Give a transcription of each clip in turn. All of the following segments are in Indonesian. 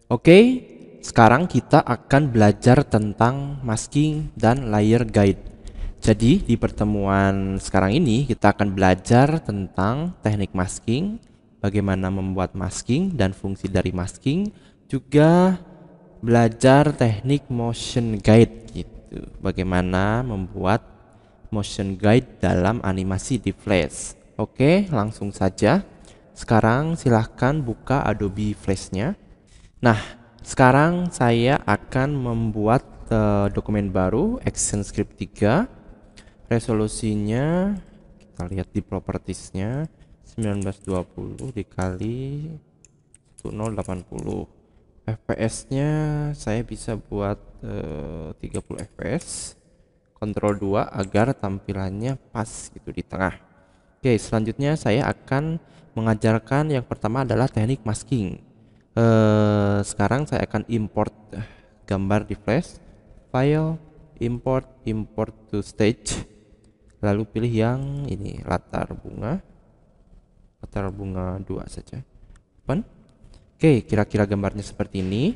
Oke, sekarang kita akan belajar tentang masking dan layer guide. Jadi di pertemuan sekarang ini kita akan belajar tentang teknik masking, bagaimana membuat masking dan fungsi dari masking, juga belajar teknik motion guide gitu. Bagaimana membuat motion guide dalam animasi di Flash. Oke, langsung saja. Sekarang silahkan buka Adobe Flash-nya. Nah, sekarang saya akan membuat dokumen baru, Action Script 3. Resolusinya kita lihat di propertiesnya 1920 dikali 1080. FPS-nya saya bisa buat 30 fps. Ctrl 2 agar tampilannya pas gitu di tengah. Oke, selanjutnya saya akan mengajarkan yang pertama adalah teknik masking. Sekarang saya akan import gambar di Flash, file, import to stage, lalu pilih yang ini, latar bunga 2 saja. Open. Oke, kira-kira gambarnya seperti ini.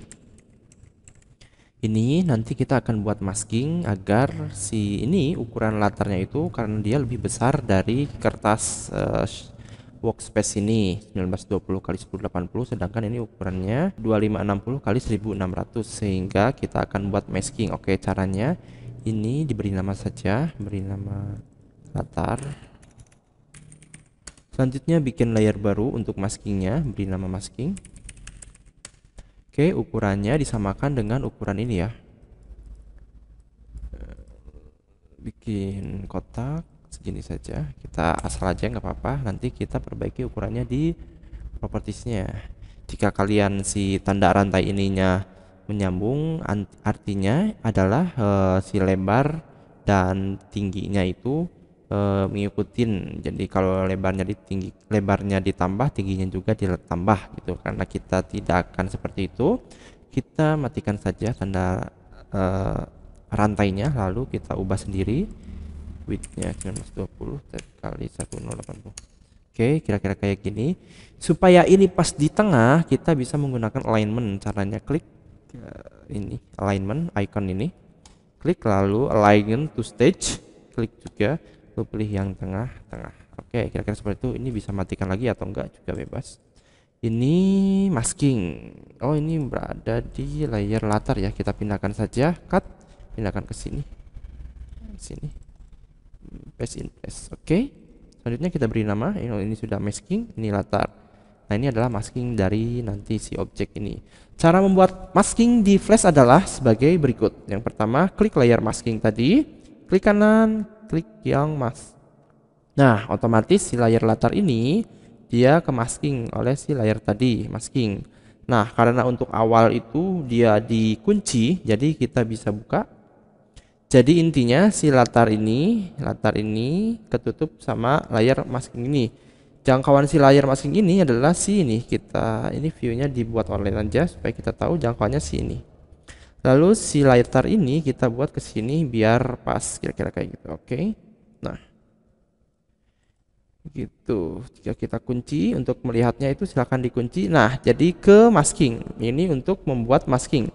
Ini nanti kita akan buat masking agar si ini ukuran latarnya itu karena dia lebih besar dari kertas workspace ini 1920 kali 1080, sedangkan ini ukurannya 2560 kali 1600, sehingga kita akan buat masking. Oke, caranya ini diberi nama saja, beri nama latar. Selanjutnya bikin layer baru untuk maskingnya, beri nama masking. Oke, ukurannya disamakan dengan ukuran ini ya. Bikin kotak segini saja, kita asal aja nggak apa-apa, nanti kita perbaiki ukurannya di propertiesnya. Jika kalian si tanda rantai ininya menyambung, artinya adalah si lebar dan tingginya itu mengikutin. Jadi kalau lebarnya ditambah, tingginya juga ditambah gitu. Karena kita tidak akan seperti itu, kita matikan saja tanda rantainya, lalu kita ubah sendiri widthnya 1920 kali 1080. Oke, kira-kira kayak gini. Supaya ini pas di tengah, kita bisa menggunakan alignment. Caranya klik ini alignment icon ini, klik lalu align to stage, klik juga, lalu pilih yang tengah-tengah. Oke, kira-kira seperti itu. Ini bisa matikan lagi atau enggak juga bebas. Ini masking. Oh, ini berada di layer latar ya. Kita pindahkan saja, cut, pindahkan ke sini. Sini. Paste in place. Oke. Selanjutnya kita beri nama. Ini sudah masking, ini latar. Nah, ini adalah masking dari nanti si objek ini. Cara membuat masking di Flash adalah sebagai berikut. Yang pertama, klik layer masking tadi, klik kanan, klik yang mask. Nah, otomatis si layer latar ini dia ke masking oleh si layer tadi, masking. Nah, karena untuk awal itu dia dikunci, jadi kita bisa buka. Jadi intinya si latar ini ketutup sama layar masking ini. Jangkauan si layar masking ini adalah si ini. Ini view-nya dibuat online aja supaya kita tahu jangkauannya si ini. Lalu si latar ini kita buat ke sini biar pas, kira-kira kayak gitu. Oke. Nah, gitu. Jika kita kunci untuk melihatnya itu silahkan dikunci. Nah, jadi ke masking. Ini untuk membuat masking.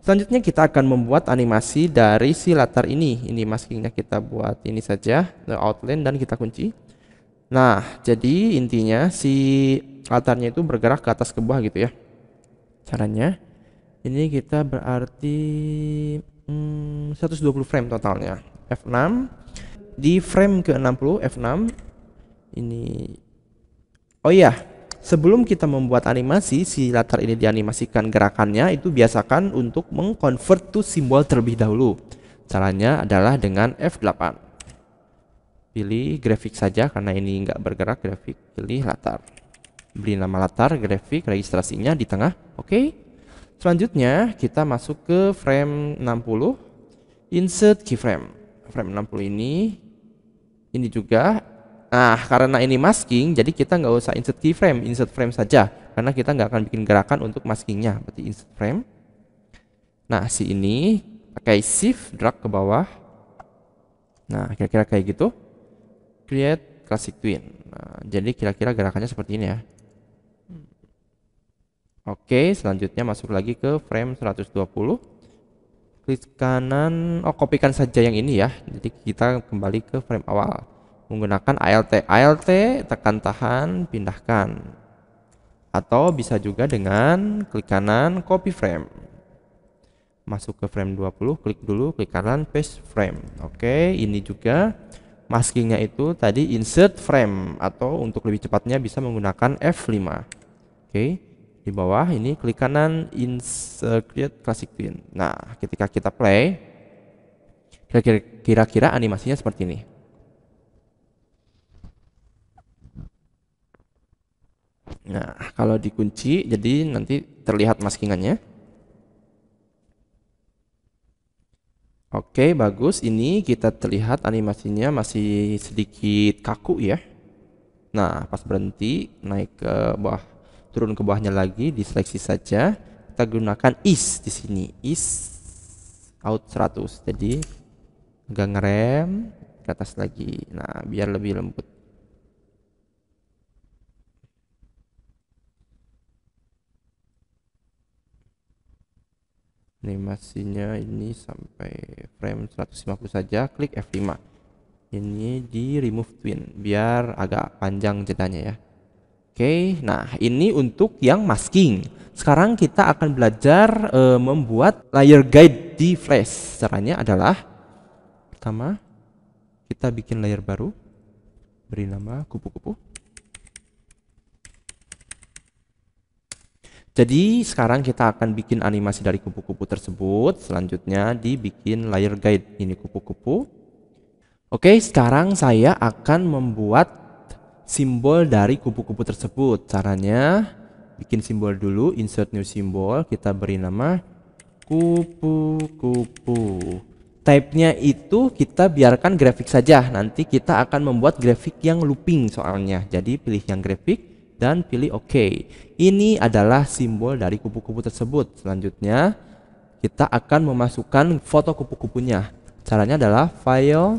Selanjutnya kita akan membuat animasi dari si latar ini. Ini maskingnya kita buat ini saja, outline, dan kita kunci. Nah, jadi intinya si latarnya itu bergerak ke atas ke bawah gitu ya. Caranya ini kita berarti 120 frame totalnya. F6 di frame ke-60, F6 ini. Oh iya, sebelum kita membuat animasi si latar ini dianimasikan gerakannya, itu biasakan untuk mengconvert to simbol terlebih dahulu. Caranya adalah dengan F8. Pilih grafik saja karena ini nggak bergerak, grafik, pilih latar. Beri nama latar, grafik, registrasinya di tengah. Oke. Selanjutnya kita masuk ke frame 60, insert keyframe. Frame 60 ini juga. Nah, karena ini masking, jadi kita nggak usah insert keyframe, insert frame saja, karena kita nggak akan bikin gerakan untuk maskingnya. Berarti insert frame. Nah, si ini pakai shift drag ke bawah. Nah, kira-kira kayak gitu. Create classic twin. Nah, jadi kira-kira gerakannya seperti ini ya. Oke, selanjutnya masuk lagi ke frame 120. Klik kanan, kopikan saja yang ini ya. Jadi kita kembali ke frame awal. Menggunakan Alt. Alt, tekan tahan, pindahkan. Atau bisa juga dengan klik kanan, copy frame. Masuk ke frame 20, klik dulu, klik kanan, paste frame. Oke, ini juga maskingnya itu tadi insert frame, atau untuk lebih cepatnya bisa menggunakan F5. Oke, di bawah ini klik kanan, insert create classic twin. Nah, ketika kita play, kira-kira animasinya seperti ini. Nah, kalau dikunci, jadi nanti terlihat maskingannya. Oke, bagus. Ini kita terlihat animasinya masih sedikit kaku ya. Nah, pas berhenti, naik ke bawah, turun ke bawahnya lagi, diseleksi saja. Kita gunakan is di sini. Is out 100. Jadi agak ngerem ke atas lagi. Nah, biar lebih lembut. Animasinya ini sampai frame 150 saja, klik F5. Ini di remove twin biar agak panjang jedanya ya. Oke, nah ini untuk yang masking. Sekarang kita akan belajar membuat layer guide di Flash. Caranya adalah pertama kita bikin layer baru, beri nama kupu-kupu. Jadi sekarang kita akan bikin animasi dari kupu-kupu tersebut. Selanjutnya dibikin layer guide, ini kupu-kupu. Oke, sekarang saya akan membuat simbol dari kupu-kupu tersebut. Caranya bikin simbol dulu, insert new symbol, kita beri nama kupu-kupu. Type-nya itu kita biarkan grafik saja. Nanti kita akan membuat grafik yang looping soalnya. Jadi pilih yang grafik dan pilih OK. Ini adalah simbol dari kupu-kupu tersebut. Selanjutnya kita akan memasukkan foto kupu-kupunya. Caranya adalah file,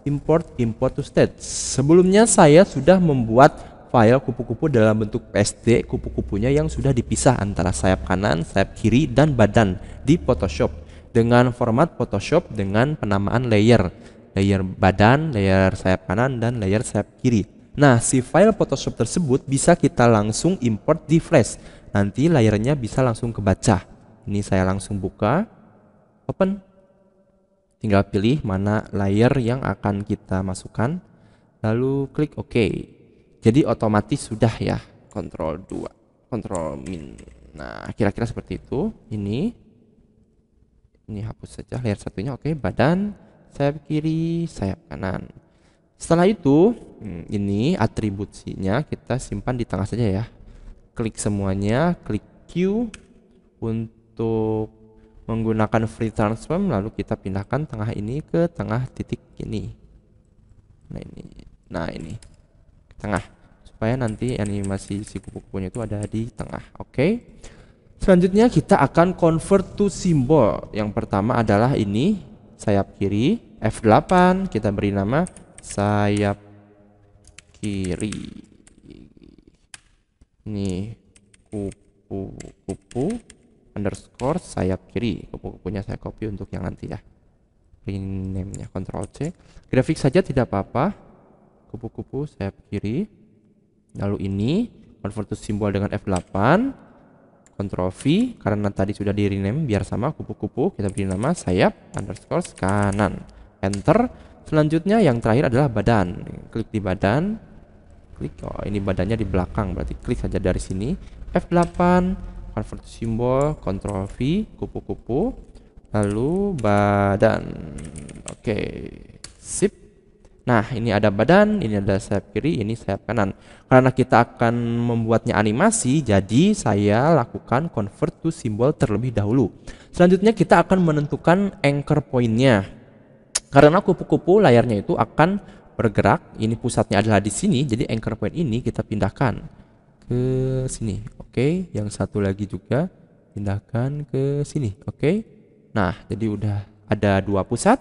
import to stage. Sebelumnya saya sudah membuat file kupu-kupu dalam bentuk PSD kupu-kupunya yang sudah dipisah antara sayap kanan, sayap kiri, dan badan di Photoshop dengan format Photoshop dengan penamaan layer badan, layer sayap kanan, dan layer sayap kiri. Nah, si file Photoshop tersebut bisa kita langsung import di Flash. Nanti layernya bisa langsung kebaca. Ini saya langsung buka, open. Tinggal pilih mana layer yang akan kita masukkan, lalu klik OK. Jadi otomatis sudah ya, Ctrl 2, Ctrl min. Nah, kira-kira seperti itu. Ini hapus saja layer satunya. Oke, badan, sayap kiri, sayap kanan. Setelah itu, ini atribusinya kita simpan di tengah saja ya. Klik semuanya, klik Q untuk menggunakan free transform, lalu kita pindahkan tengah ini ke tengah titik ini. Nah ini ke tengah, supaya nanti animasi si kupu-kupunya itu ada di tengah. Oke. Selanjutnya kita akan convert to symbol. Yang pertama adalah ini sayap kiri, F8, kita beri nama sayap kiri. Ini kupu-kupu underscore sayap kiri. Kupu-kupunya saya copy untuk yang nanti ya. Rename-nya Ctrl C. Grafik saja tidak apa-apa. Kupu-kupu sayap kiri. Lalu ini convert to symbol dengan F8. Ctrl V karena tadi sudah di rename biar sama kupu-kupu. Kita beri nama sayap underscore kanan. Enter. Selanjutnya yang terakhir adalah badan. Klik di badan. Klik, oh ini badannya di belakang, berarti klik saja dari sini. F8, convert symbol, Ctrl V, kupu-kupu, lalu badan. Oke, sip. Nah, ini ada badan, ini ada sayap kiri, ini sayap kanan. Karena kita akan membuatnya animasi, jadi saya lakukan convert to symbol terlebih dahulu. Selanjutnya kita akan menentukan anchor point-nya. Karena kupu-kupu layarnya itu akan bergerak, ini pusatnya adalah di sini, jadi anchor point ini kita pindahkan ke sini. Oke, yang satu lagi juga pindahkan ke sini. Oke. Nah, jadi udah ada dua pusat.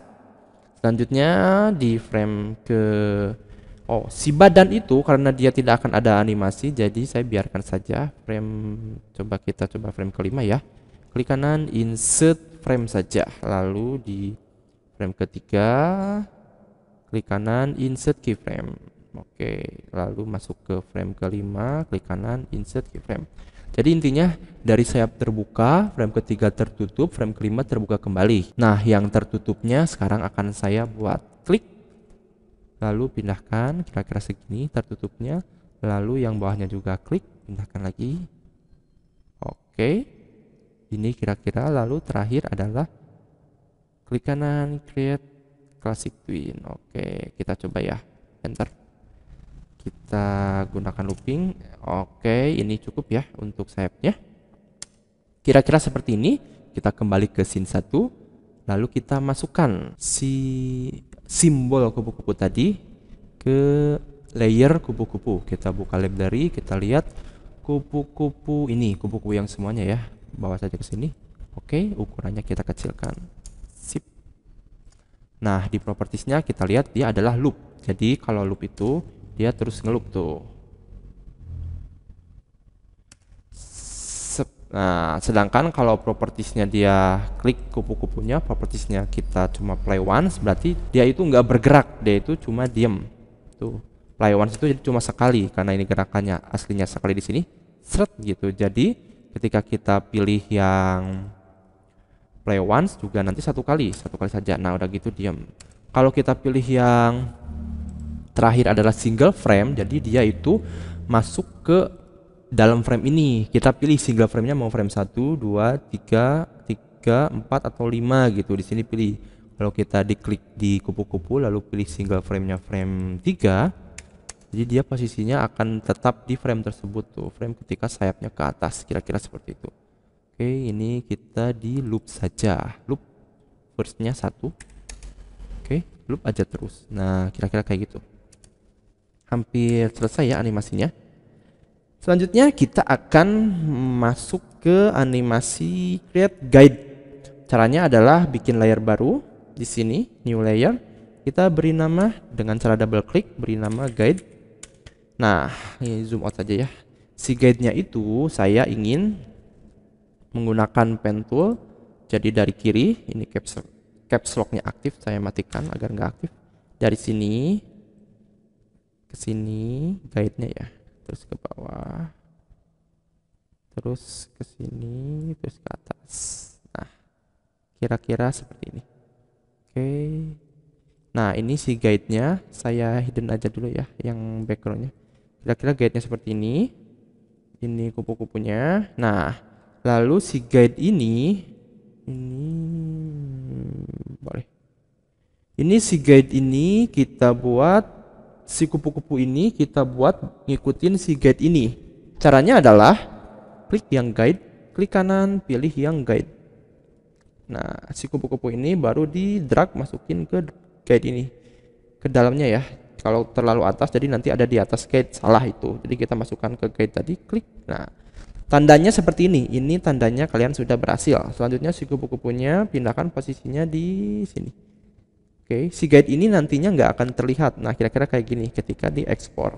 Selanjutnya di frame ke Oh, si badan itu karena dia tidak akan ada animasi, jadi saya biarkan saja frame. Coba kita frame kelima ya. Klik kanan, insert frame saja. Lalu di frame ketiga, klik kanan, insert keyframe. Oke, lalu masuk ke frame kelima, klik kanan, insert keyframe. Jadi intinya dari sayap terbuka, frame ketiga tertutup, frame kelima terbuka kembali. Nah, yang tertutupnya sekarang akan saya buat. Klik, lalu pindahkan kira-kira segini tertutupnya. Lalu yang bawahnya juga klik, pindahkan lagi. Oke, ini kira-kira. Lalu terakhir adalah klik kanan, create classic twin. Oke, kita coba ya. Enter. Kita gunakan looping. Oke, ini cukup ya untuk sayapnya. Kira-kira seperti ini. Kita kembali ke scene 1. Lalu kita masukkan si simbol kupu-kupu tadi ke layer kupu-kupu. Kita buka library, kita lihat kupu-kupu ini, kupu-kupu yang semuanya ya. Bawa saja ke sini. Oke, ukurannya kita kecilkan. Sip. Nah, di propertiesnya kita lihat dia adalah loop. Jadi kalau loop itu dia terus ngeloop tuh. Nah, sedangkan kalau propertiesnya dia klik kupu-kupunya, propertiesnya kita cuma play once, berarti dia itu nggak bergerak, dia itu cuma diem. Tuh, play once itu jadi cuma sekali, karena ini gerakannya aslinya sekali di sini, seret gitu. Jadi ketika kita pilih yang play once juga nanti satu kali saja. Nah, udah gitu diem. Kalau kita pilih yang terakhir adalah single frame, jadi dia itu masuk ke dalam frame ini. Kita pilih single frame-nya mau frame 1, 2, 3, 4 atau 5 gitu. Di sini pilih. Kalau kita diklik di kupu-kupu lalu pilih single frame-nya frame 3, jadi dia posisinya akan tetap di frame tersebut tuh, frame ketika sayapnya ke atas, kira-kira seperti itu. Oke, ini kita di loop saja. Loop first-nya 1. Oke, loop aja terus. Nah, kira-kira kayak gitu. Hampir selesai ya animasinya. Selanjutnya kita akan masuk ke animasi create guide. Caranya adalah bikin layer baru di sini, new layer. Kita beri nama dengan cara double klik, beri nama guide. Nah, ini zoom out saja ya. Si guide-nya itu saya ingin menggunakan pen tool. Jadi dari kiri, ini caps lock-nya aktif, saya matikan agar nggak aktif. Dari sini ke sini guide-nya ya. Terus ke bawah, terus ke sini, terus ke atas. Nah, kira-kira seperti ini. Oke. Nah, ini si guide-nya saya hidden aja dulu ya, yang background-nya. Kira-kira guide-nya seperti ini. Ini kupu-kupunya. Nah, lalu si guide ini boleh. Ini si guide ini kita buat, si kupu-kupu ini kita buat ngikutin si guide ini. Caranya adalah klik yang guide, klik kanan, pilih yang guide. Nah, si kupu-kupu ini baru di drag masukin ke guide ini, ke dalamnya ya. Kalau terlalu atas jadi nanti ada di atas guide, salah itu. Jadi kita masukkan ke guide tadi, klik. Nah, tandanya seperti ini. Ini tandanya kalian sudah berhasil. Selanjutnya si kupu-kupunya pindahkan posisinya di sini. Oke, si guide ini nantinya nggak akan terlihat. Nah, kira-kira kayak gini ketika diekspor.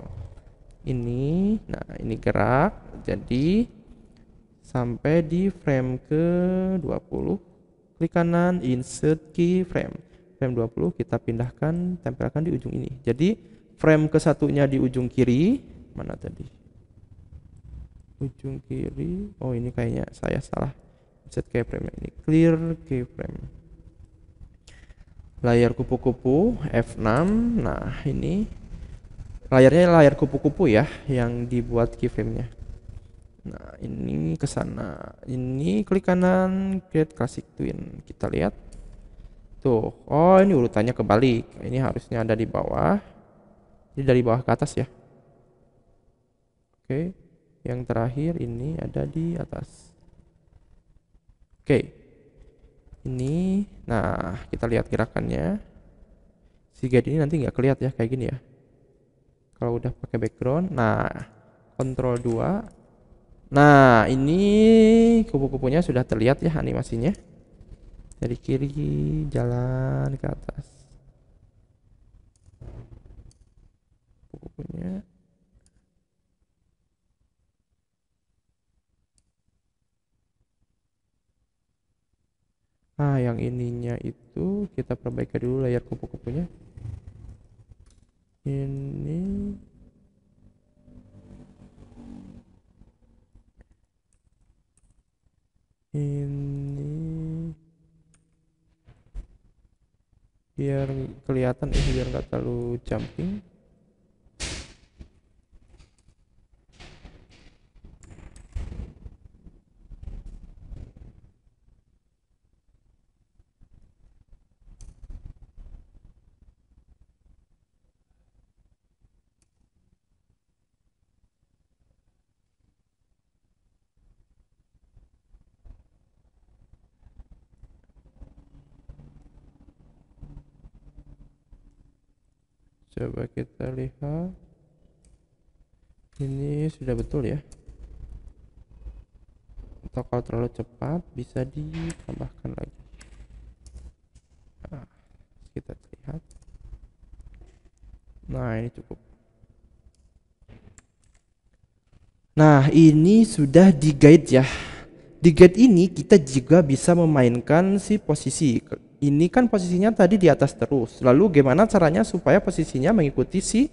Ini, nah ini gerak. Jadi sampai di frame ke 20. Klik kanan, insert keyframe. Frame 20 kita pindahkan, tempelkan di ujung ini. Jadi frame ke satunya di ujung kiri. Mana tadi? Ujung kiri. Oh, ini kayaknya saya salah. Insert keyframe ini. Clear keyframe. Layar kupu-kupu F6. Nah, ini layarnya layar kupu-kupu ya yang dibuat keyframe-nya. Nah, ini ke sana. Ini klik kanan, create classic twin. Kita lihat. Tuh. Oh, ini urutannya kebalik. Ini harusnya ada di bawah. Ini dari bawah ke atas ya. Oke. Yang terakhir ini ada di atas. Oke. Ini, nah kita lihat gerakannya. Si guide ini nanti nggak kelihatan ya kayak gini ya. Kalau udah pakai background, nah Ctrl 2. Nah, ini kupu-kupunya sudah terlihat ya animasinya. Dari kiri jalan ke atas. maskernya. Nah, yang ininya itu kita perbaiki dulu layar kupu-kupunya. Ini biar kelihatan biar nggak terlalu jumping. Coba kita lihat, ini sudah betul ya, atau kalau terlalu cepat bisa ditambahkan lagi. Nah, kita lihat. Nah, ini cukup. Nah, ini sudah di guide ya. Di guide ini kita juga bisa memainkan si posisi. Ini kan posisinya tadi di atas terus. Lalu gimana caranya supaya posisinya mengikuti si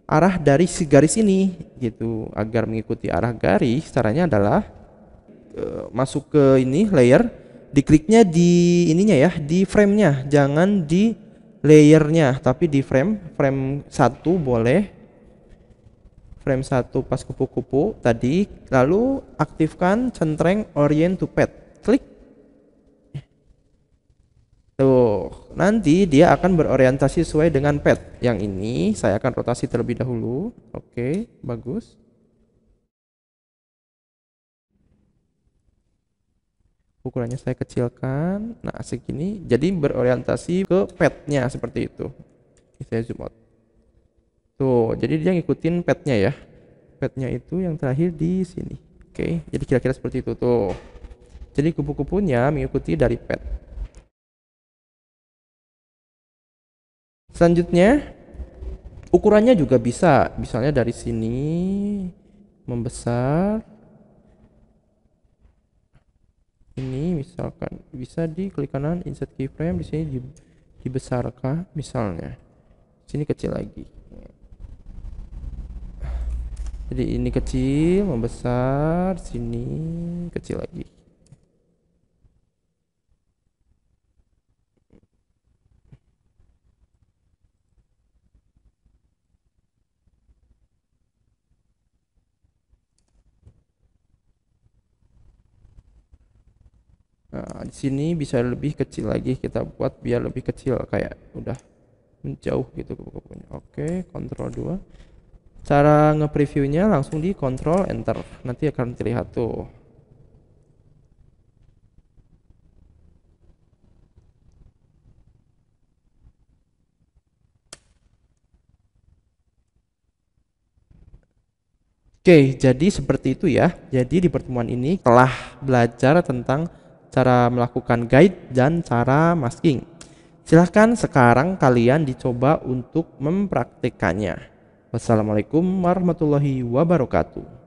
arah dari si garis ini gitu. Agar mengikuti arah garis, caranya adalah masuk ke ini layer, dikliknya di ininya ya, di frame-nya, jangan di layernya, tapi di frame 1 boleh, frame 1 pas kupu-kupu tadi, lalu aktifkan centreng orient to pet, klik tuh, nanti dia akan berorientasi sesuai dengan pet. Yang ini saya akan rotasi terlebih dahulu. Oke, bagus. Ukurannya saya kecilkan. Nah, segini, jadi berorientasi ke petnya seperti itu. Ini saya zoom out. Tuh, jadi dia ngikutin petnya ya. Petnya itu yang terakhir di sini. Oke, jadi kira-kira seperti itu tuh. Jadi kupu-kupunya mengikuti dari pet. Selanjutnya, ukurannya juga bisa. Misalnya dari sini membesar. Ini misalkan bisa diklik kanan insert keyframe, di sini dibesarkan misalnya. Sini kecil lagi. Jadi ini kecil, membesar, sini kecil lagi. Nah, di sini bisa lebih kecil lagi, kita buat biar lebih kecil kayak udah menjauh gitu kupu-kupunya. Oke, Ctrl 2. Cara nge-previewnya langsung di Ctrl Enter. Nanti akan terlihat tuh. Oke, jadi seperti itu ya. Jadi di pertemuan ini telah belajar tentang cara melakukan guide dan cara masking. Silahkan sekarang kalian dicoba untuk mempraktikkannya. Wassalamualaikum warahmatullahi wabarakatuh.